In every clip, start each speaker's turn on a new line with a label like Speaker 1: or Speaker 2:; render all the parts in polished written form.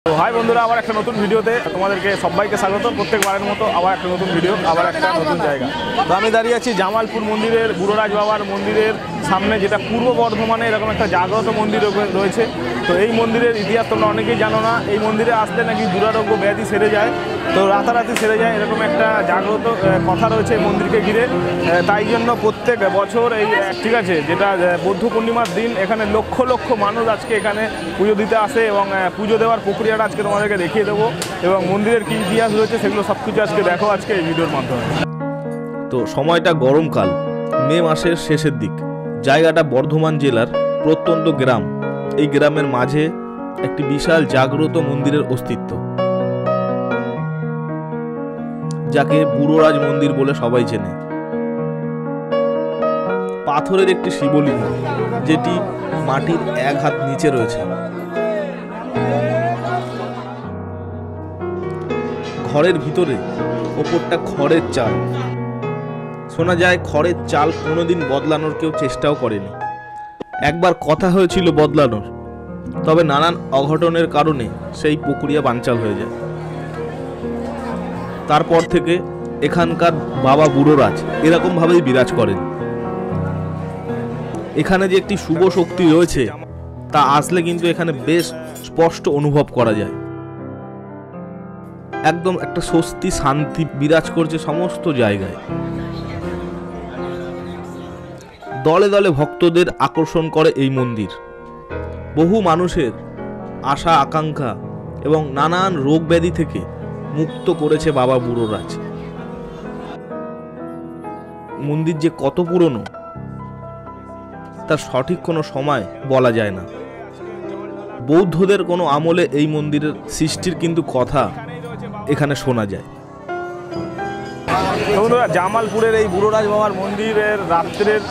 Speaker 1: তো হাই বন্ধুরা, আবার একটা নতুন ভিডিওতে তোমাদেরকে সবাইকে স্বাগত। প্রত্যেকবারের মতো আবার একটা নতুন ভিডিও, আবার একটা নতুন জায়গা। তো আমি দাঁড়িয়ে আছি জামালপুর মন্দিরের, বুড়োরাজ বাবার মন্দিরের সামনে, যেটা পূর্ব বর্ধমানে এরকম একটা জাগ্রত মন্দির রয়েছে। তো এই মন্দিরের ইতিহাস তোমরা অনেকেই জানো না। এই মন্দিরে আসলে নাকি দুরারোগ্য ব্যাধি সেরে যায়, তো রাতারাতি সেরে যায়, এরকম একটা জাগ্রত কথা রয়েছে এই মন্দিরকে ঘিরে। তাই জন্য প্রত্যেক বছর এই ঠিক আছে, যেটা বৌদ্ধ পূর্ণিমার দিন এখানে লক্ষ লক্ষ মানুষ আজকে এখানে পুজো দিতে আসে, এবং পুজো দেওয়ার প্রক্রিয়াটা আজকে তোমাদেরকে দেখিয়ে দেবো, এবং মন্দিরের কী ইতিহাস রয়েছে সেগুলো সব কিছু আজকে দেখো আজকে এই ভিডিওর মাধ্যমে।
Speaker 2: তো সময়টা গরমকাল, মে মাসের শেষের দিক। জায়গাটা বর্ধমান জেলার প্রত্যন্ত গ্রাম। এই গ্রামের মাঝে একটি বিশাল জাগ্রত মন্দিরের অস্তিত্ব, যাকে বুড়োরাজ মন্দির বলে সবাই চেনে। পাথরের একটি শিবলিঙ্গ, যেটি মাটির 1 হাত নিচে রয়েছে। ঘরের ভিতরে ওপরটা খড়ের চাল। শোনা যায় খড়ের চাল কোনোদিন বদলানোর কেউ চেষ্টাও করেনি। একবার কথা হয়েছিল বদলানোর, তবে নানান অঘটনের কারণে সেই প্রক্রিয়া বানচাল হয়ে যায়। তারপর থেকে এখানকার বাবা বুড়োরাজ এরকমভাবেই বিরাজ করেন। এখানে যে একটি শুভ শক্তি রয়েছে তা আসলে কিন্তু এখানে বেশ স্পষ্ট অনুভব করা যায়। একদম একটা স্বস্তি, শান্তি বিরাজ করছে সমস্ত জায়গায়। দলে দলে ভক্তদের আকর্ষণ করে এই মন্দির। বহু মানুষের আশা আকাঙ্ক্ষা এবং নানান রোগ ব্যাধি থেকে মুক্ত করেছে বাবা বুড়োরাজ। মন্দির যে কত পুরনো তার সঠিক কোনো সময় বলা যায় না। বৌদ্ধদের কোনো আমলে এই মন্দিরের সৃষ্টির কিন্তু কথা এখানে শোনা যায়।
Speaker 1: বন্ধুরা, জামালপুরের এই বুড়োরাজ বাবার মন্দিরের রাত্রের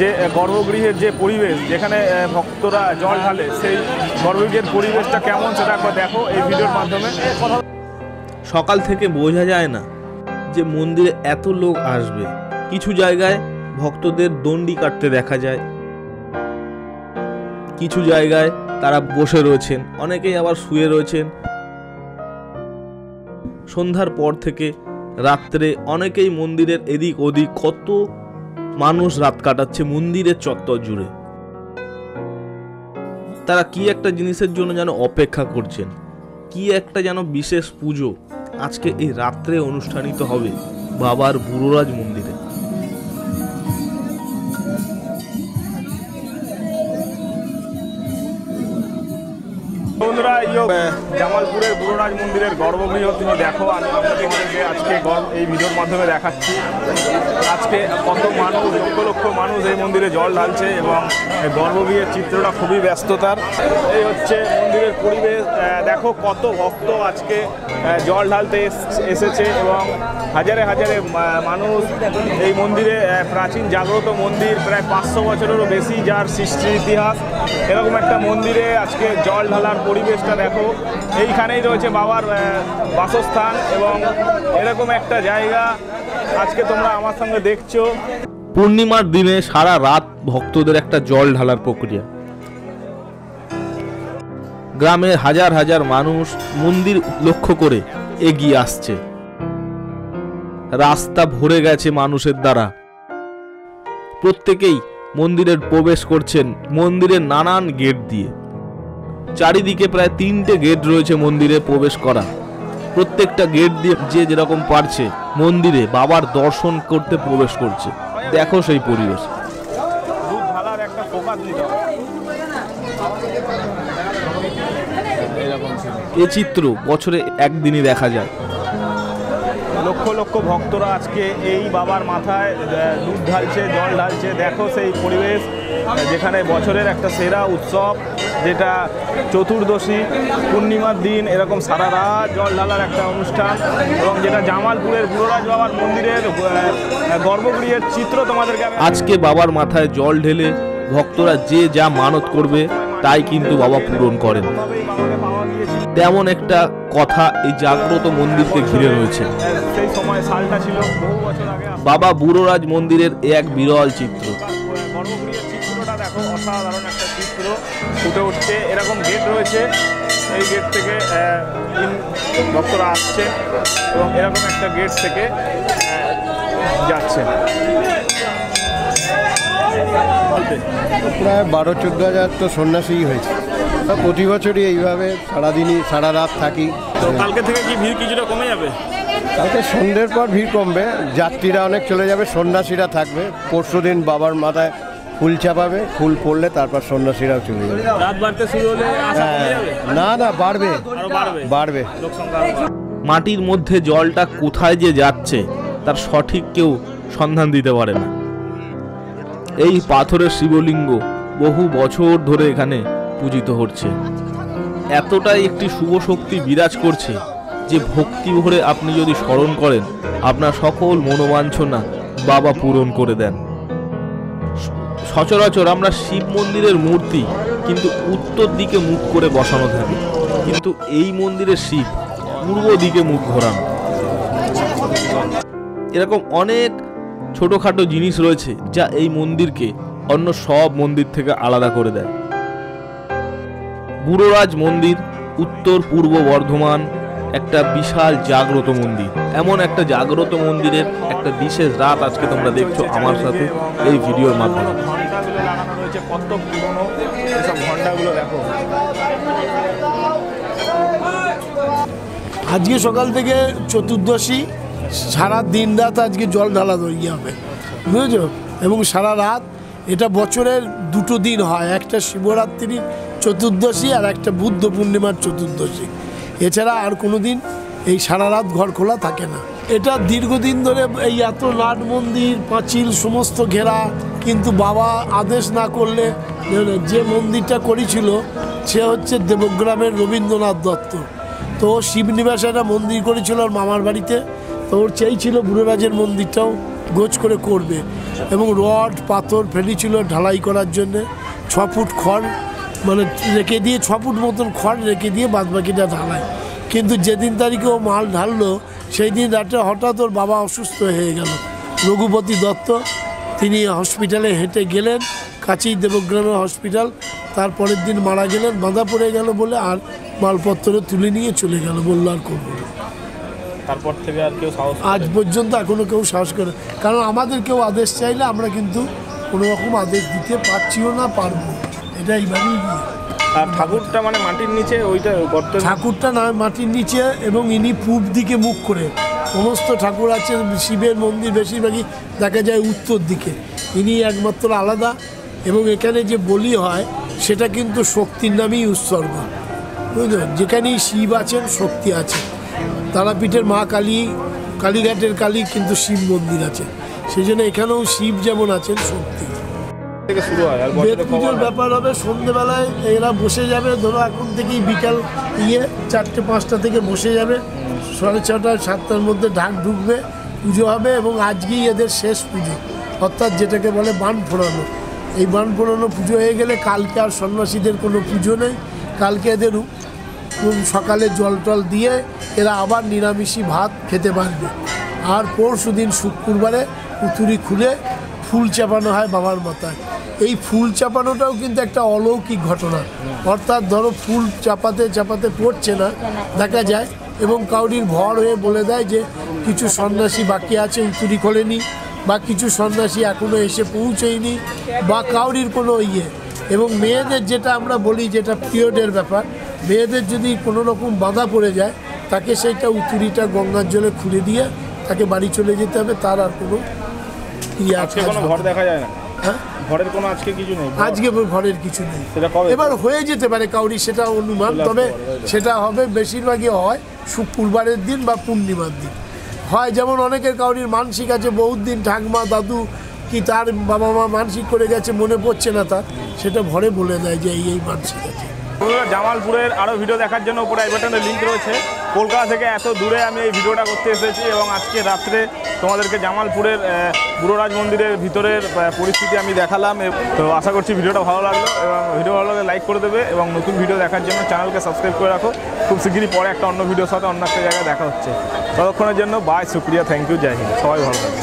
Speaker 1: যে গর্ভগৃহের যে পরিবেশ, যেখানে ভক্তরা জল ঢালে, সেই গর্ভগৃহের পরিবেশটা কেমন সেটা একবার দেখো এই ভিডিওর মাধ্যমে।
Speaker 2: সকাল থেকে বোঝা যায় না যে মন্দিরে এত লোক আসবে। কিছু জায়গায় ভক্তদের দণ্ডি কাটতে দেখা যায়, কিছু জায়গায় তারা বসে রয়েছেন, অনেকেই আবার শুয়ে রয়েছেন। সন্ধ্যার পর থেকে রাত্রে অনেকেই মন্দিরের এদিক ওদিক, কত মানুষ রাত কাটাচ্ছে মন্দিরের চত্বর জুড়ে। তারা কি একটা জিনিসের জন্য যেন অপেক্ষা করছেন, কি একটা যেন বিশেষ পুজো আজকে এই রাত্রে অনুষ্ঠানিত হবে বাবার বুড়োরাজ মন্দিরে।
Speaker 1: বন্ধুরা, জামালপুরের বুড়োরাজ মন্দিরের গর্ভগৃহ তুমি দেখো। আমি আপনাদেরকে আজকে এই ভিডিওর মাধ্যমে দেখাচ্ছি আজকে কত মানুষ, লক্ষ লক্ষ মানুষ এই মন্দিরে জল ঢালছে, এবং গর্ভগৃহের চিত্রটা খুবই ব্যস্ততার। এই হচ্ছে মন্দিরের পরিবেশ। দেখো কত ভক্ত আজকে জল ঢালতে এসেছে, এবং হাজারে হাজারে মানুষ এই মন্দিরে। প্রাচীন জাগ্রত মন্দির, প্রায় 500 বছরেরও বেশি, যার সৃষ্টির ইতিহাস। এরকম একটা মন্দিরে আজকে জল ঢালার পরিবেশটা দেখো। এইখানেই রয়েছে বাবার বাসস্থান, এবং এরকম একটা জায়গা আজকে তোমরা আমার সঙ্গে দেখছো।
Speaker 2: পূর্ণিমার দিনে সারা রাত ভক্তদের একটা জল ঢালার প্রক্রিয়া। গ্রামের হাজার হাজার মানুষ মন্দির লক্ষ্য করে এগিয়ে আসছে। রাস্তা ভরে গেছে মানুষের দ্বারা। প্রত্যেকেই মন্দিরের প্রবেশ করছেন মন্দিরের নানান গেট দিয়ে। চারিদিকে প্রায় 3টে গেট রয়েছে মন্দিরে প্রবেশ করা। প্রত্যেকটা গেট দিয়ে যে যেরকম পারছে মন্দিরে বাবার দর্শন করতে প্রবেশ করছে। দেখো সেই পরিবেশ। এই চিত্র বছরে একদিনই দেখা যায়।
Speaker 1: লক্ষ লক্ষ ভক্তরা আজকে এই বাবার মাথায় দুধ ঢালছে, জল ঢালছে। দেখো সেই পরিবেশ, যেখানে বছরের একটা সেরা উৎসব, যেটা চতুর্দশী পূর্ণিমার দিন এরকম সারা রাত জল ঢালার একটা অনুষ্ঠান, এবং যেটা জামালপুরের বুড়োরাজ বাবার মন্দিরের গর্ভগৃহের চিত্র তোমাদেরকে
Speaker 2: আজকে বাবার মাথায় জল ঢেলে ভক্তরা যে যা মানত করবে তাই কিন্তু বাবা পূরণ করেন। তেমন একটা কথা এই জাগ্রত মন্দিরকে ঘিরে রয়েছে।
Speaker 1: সেই সময় সালটা ছিল বহু বছর আগে।
Speaker 2: বাবা বুড়োরাজ মন্দিরের এক বিরল চিত্র।
Speaker 1: গর্ভগৃহের চিত্রটা দেখো, অসাধারণ একটা চিত্র ফুটে উঠছে। এরকম গেট রয়েছে, এই গেট থেকে ভক্তরা আসছে এবং এরকম একটা গেট থেকে যাচ্ছে।
Speaker 3: প্রায় 12-14 হাজার তো সন্ন্যাসী হয়েছে। প্রতি বছরই এইভাবে সারাদিনই সারা রাত থাকি।
Speaker 1: তো কালকে থেকে কি ভিড় কিছুটা কমে যাবে?
Speaker 3: কালকে সন্ধ্যের পর ভিড় কমবে, যাত্রীরা অনেক চলে যাবে, সন্ন্যাসীরা থাকবে। পরশুদিন বাবার মাথায় ফুল চাপাবে, ফুল পড়লে তারপর সন্ন্যাসীরাও চলে যাবে।
Speaker 1: রাত বাড়তে শুরু হলে আশা কমে যাবে?
Speaker 3: না না, বাড়বে
Speaker 1: আরো বাড়বে,
Speaker 3: বাড়বে।
Speaker 1: লোক সংখ্যা
Speaker 2: মাটির মধ্যে জলটা কোথায় যে যাচ্ছে তার সঠিক কেউ সন্ধান দিতে পারে না। এই পাথরের শিবলিঙ্গ বহু বছর ধরে এখানে পূজিত হচ্ছে। এতটাই একটি শুভ শক্তি বিরাজ করছে যে ভক্তি ভরে আপনি যদি স্মরণ করেন, আপনার সকল মনোবাঞ্ছনা বাবা পূরণ করে দেন। সচরাচর আমরা শিব মন্দিরের মূর্তি কিন্তু উত্তর দিকে মুখ করে বসানো থাকে, কিন্তু এই মন্দিরের শিব পূর্ব দিকে মুখ ঘোরানো। এরকম অনেক ছোটখাটো জিনিস রয়েছে যা এই মন্দিরকে অন্য সব মন্দির থেকে আলাদা করে দেয়। বুড়োরাজ মন্দির উত্তর পূর্ব বর্ধমান একটা বিশাল জাগ্রত মন্দির। এমন একটা জাগ্রত মন্দিরের একটা বিশেষ রাত আজকে তোমরা দেখছো আমার সাথে এই ভিডিওর মাধ্যমে।
Speaker 1: ঘন্টাগুলো লাগানো রয়েছে, কত পুরনো এসব ঘন্টাগুলো দেখো।
Speaker 4: আজকে সকাল থেকে চতুর্দশী, সারা দিন রাত আজকে জল ঢালা ইয়ে হবে, বুঝেছো? এবং সারা রাত, এটা বছরের দুটো দিন হয়, একটা শিবরাত্রির চতুর্দশী আর একটা বুদ্ধ পূর্ণিমার চতুর্দশী। এছাড়া আর কোনো দিন এই সারা রাত ঘর খোলা থাকে না। এটা দীর্ঘদিন ধরে এই এত নাট মন্দির, পাঁচিল সমস্ত ঘেরা, কিন্তু বাবা আদেশ না করলে যে মন্দিরটা করেছিল সে হচ্ছে দেবগ্রামের রবীন্দ্রনাথ দত্ত। তো শিবনিবাসে একটা মন্দির করেছিল ওর মামার বাড়িতে। তো ওর চেয়েছিল বুড়োরাজের মন্দিরটাও গোছ করে করবে, এবং রড পাথর ফেলেছিল ঢালাই করার জন্যে। 6 ফুট খড় মানে রেখে দিয়ে, 6 ফুট মতন খড় রেখে দিয়ে বাদবাকিটা ঢালাই। কিন্তু যেদিন তারিখে ও মাল ঢাললো সেই দিন রাতে হঠাৎ ওর বাবা অসুস্থ হয়ে গেল, রঘুপতি দত্ত। তিনি হসপিটালে হেঁটে গেলেন, কাছেই দেবগ্রামের হসপিটাল। তারপরের দিন মারা গেলেন, বাঁধা পড়ে গেল বলে আর মালপত্র তুলে নিয়ে চলে গেল, বললো আর করবো না।
Speaker 1: তারপর থেকে আর কেউ সাহস
Speaker 4: আজ পর্যন্ত এখনো কেউ সাহস করে, কারণ আমাদের কেউ আদেশ চাইলে আমরা কিন্তু কোনো রকম আদেশ দিতে পারছিও না, পারবো। এটা এইভাবেই গিয়ে।
Speaker 1: আর ঠাকুরটা মানে মাটির নিচে, ওইটা গর্ত।
Speaker 4: ঠাকুরটা না মাটির নিচে, এবং ইনি পূব দিকে মুখ করে। সমস্ত ঠাকুর আছে শিবের মন্দির বেশিরভাগই দেখা যায় উত্তর দিকে, ইনি একমাত্র আলাদা। এবং এখানে যে বলি হয় সেটা কিন্তু শক্তির নামেই উৎসর্গ, বুঝলেন? যেখানেই শিব আছেন শক্তি আছে। তারাপীঠের মা কালী, কালীঘাটের কালী, কিন্তু শিব মন্দির আছে। সেই জন্য এখানেও শিব যেমন আছেন, শক্তি।
Speaker 1: থেকে শুরু হয় আর
Speaker 4: বেদ পুজোর ব্যাপার হবে সন্ধ্যেবেলায়, এরা বসে যাবে। ধরো এখন থেকেই বিকাল 4টে-5টা থেকে বসে যাবে, 6:30 7টার মধ্যে ঢাক ঢুকবে, পুজো হবে। এবং আজকেই এদের শেষ পুজো, অর্থাৎ যেটাকে বলে বান ফোড়ানো। এই বান ফোড়ানো পুজো হয়ে গেলে কালকে আর সন্ন্যাসীদের কোনো পুজো নেই। কালকে এদের সকালে জল টল দিয়ে এরা আবার নিরামিষি ভাত খেতে পারবে। আর পরশু দিন শুক্রবারে উতুরি খুলে ফুল চাপানো হয় বাবার মাথায়। এই ফুল চাপানোটাও কিন্তু একটা অলৌকিক ঘটনা। অর্থাৎ ধরো ফুল চাপাতে চাপাতে পড়ছে না দেখা যায়, এবং কাউরির ভর হয়ে বলে দেয় যে কিছু সন্ন্যাসী বাকি আছে, উতুরি খোলেনি, বা কিছু সন্ন্যাসী এখনও এসে পৌঁছেইনি, বা কাউরির কোনো এবং মেয়েদের যেটা আমরা বলি, যেটা পিরিয়ডের ব্যাপার, মেয়েদের যদি কোনো রকম বাধা পড়ে যায় তাকে সেইটা উতুরিটা গঙ্গার জলে খুলে দিয়ে তাকে বাড়ি চলে যেতে হবে। তার আর কোনো
Speaker 1: আজকে কোনো ঘর দেখা যায় না।
Speaker 4: হ্যাঁ,
Speaker 1: ঘরের কোনো আজকে কিছু নেই,
Speaker 4: আজকে ঘরের কিছু নেই।
Speaker 1: সেটা কবে?
Speaker 4: এবার হয়ে যেতে পারে কাউরি, সেটা অনুমান। তবে সেটা হবে বেশিরভাগই হয় শুক্রবারের দিন বা পূর্ণিমার দিন হয়। যেমন অনেকের কাউরির মানসিক আছে, বহুত দিন ঠাকমা দাদু কি তার বাবা মা মানসিক করে গেছে, মনে পড়ছে না তার, সেটা ভরে বলে দেয় যে এই মানসিক আছে।
Speaker 1: জামালপুরের আরও ভিডিও দেখার জন্য উপরে আই বাটনে লিঙ্ক রয়েছে। কলকাতা থেকে এত দূরে আমি এই ভিডিওটা করতে এসেছি, এবং আজকে রাত্রে তোমাদেরকে জামালপুরের বুড়োরাজ মন্দিরের ভিতরের পরিস্থিতি আমি দেখালাম। তো আশা করছি ভিডিওটা ভালো লাগলো, এবং ভিডিও ভালো লাগলে লাইক করে দেবে, এবং নতুন ভিডিও দেখার জন্য চ্যানেলকে সাবস্ক্রাইব করে রাখো। খুব শিগগিরই পরে একটা অন্য ভিডিওর সাথে অন্য একটা জায়গায় দেখা হচ্ছে। ততক্ষণের জন্য বাই, শুক্রিয়া, থ্যাংক ইউ, জয় হিন্দ, সবাই ভালো থাকবে।